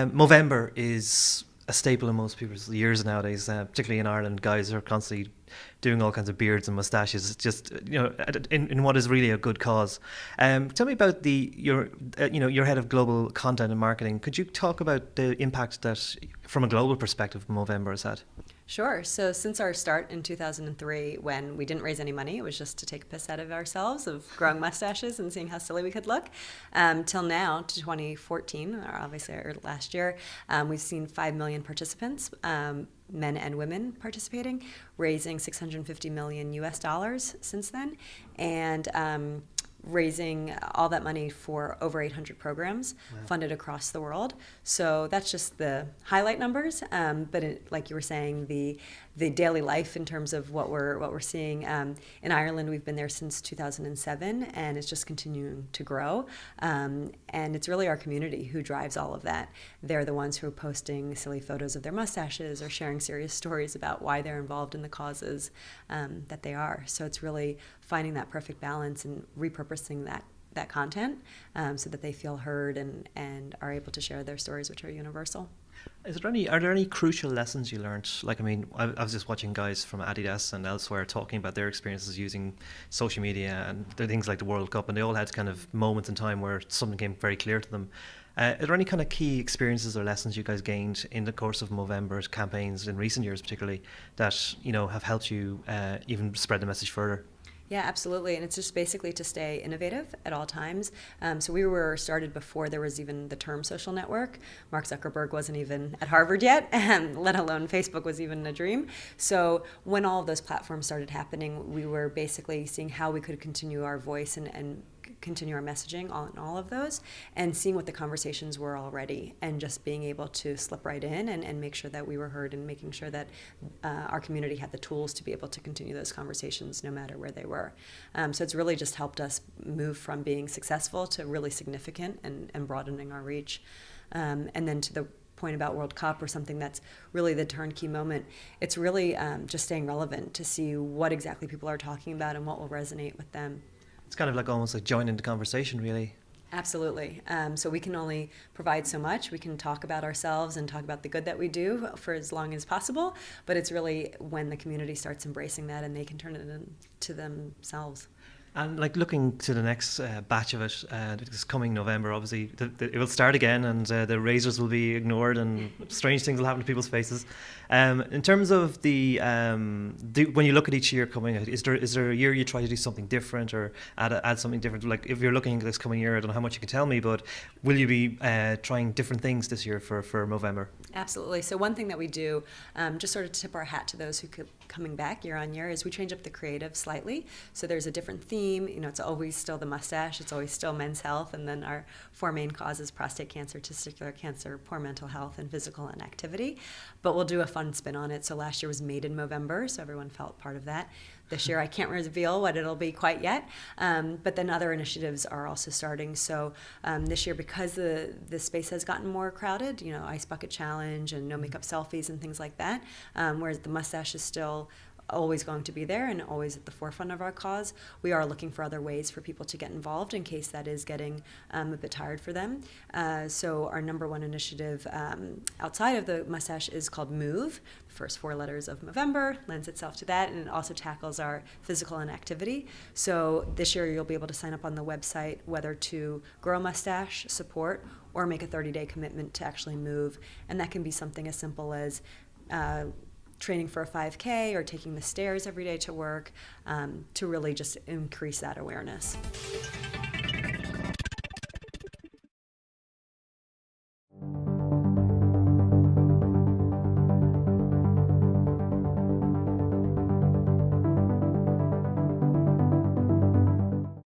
Movember is a staple in most people's years nowadays, particularly in Ireland. Guys are constantly doing all kinds of beards and moustaches, just in what is really a good cause. Tell me about your head of global content and marketing. Could you talk about the impact that, from a global perspective, Movember has had? Sure. So since our start in 2003, when we didn't raise any money, it was just to take a piss out of ourselves of growing mustaches and seeing how silly we could look, till now, to 2014, or obviously our last year, we've seen 5 million participants, men and women participating, raising 650 million US dollars since then, and raising all that money for over 800 programs. Wow. Funded across the world. So that's just the highlight numbers. But like you were saying, the daily life in terms of what we're seeing in Ireland, we've been there since 2007, and it's just continuing to grow. And it's really our community who drives all of that. They're the ones who are posting silly photos of their mustaches or sharing serious stories about why they're involved in the causes that they are. So it's really finding that perfect balance and repurposing that content so that they feel heard and are able to share their stories, which are universal. Are there any crucial lessons you learned? Like, I mean, I was just watching guys from Adidas and elsewhere talking about their experiences using social media and things like the World Cup, and they all had kind of moments in time where something came very clear to them. Are there any kind of key experiences or lessons you guys gained in the course of Movember's campaigns in recent years, particularly, that have helped you even spread the message further? Yeah, absolutely. And it's just basically to stay innovative at all times. So we were started before there was even the term social network. Mark Zuckerberg wasn't even at Harvard yet, let alone Facebook was even a dream. So when all of those platforms started happening, we were basically seeing how we could continue our voice and continue our messaging on all of those, and seeing what the conversations were already, and just being able to slip right in and make sure that we were heard, and making sure that our community had the tools to be able to continue those conversations no matter where they were. So it's really just helped us move from being successful to really significant and broadening our reach. And then to the point about World Cup, or something that's really the turnkey moment, it's really just staying relevant to see what exactly people are talking about and what will resonate with them. It's kind of like almost like joining the conversation, really. Absolutely. So we can only provide so much. We can talk about ourselves and talk about the good that we do for as long as possible, but it's really when the community starts embracing that and they can turn it into themselves. And like looking to the next batch of it, this coming November, obviously it will start again, and the razors will be ignored, and strange things will happen to people's faces. In terms of when you look at each year coming, is there a year you try to do something different or add something different? Like if you're looking at this coming year, I don't know how much you can tell me, but will you be trying different things this year for Movember? Absolutely. So one thing that we do, just sort of tip our hat to those who keep coming back year on year, is we change up the creative slightly. So there's a different theme. It's always still the mustache. It's always still men's health. And then our 4 main causes: prostate cancer, testicular cancer, poor mental health, and physical inactivity. But we'll do a fun spin on it. So last year was Made in Movember, so everyone felt part of that. This year, I can't reveal what it'll be quite yet, but then other initiatives are also starting. So this year, because the space has gotten more crowded, Ice Bucket Challenge and no makeup selfies and things like that, whereas the mustache is still always going to be there and always at the forefront of our cause, we are looking for other ways for people to get involved in case that is getting a bit tired for them. So our number one initiative outside of the mustache is called Move. The first 4 letters of Movember lends itself to that, and it also tackles our physical inactivity. So this year you'll be able to sign up on the website whether to grow a mustache, support, or make a 30-day commitment to actually move. And that can be something as simple as training for a 5K or taking the stairs every day to work, to really just increase that awareness.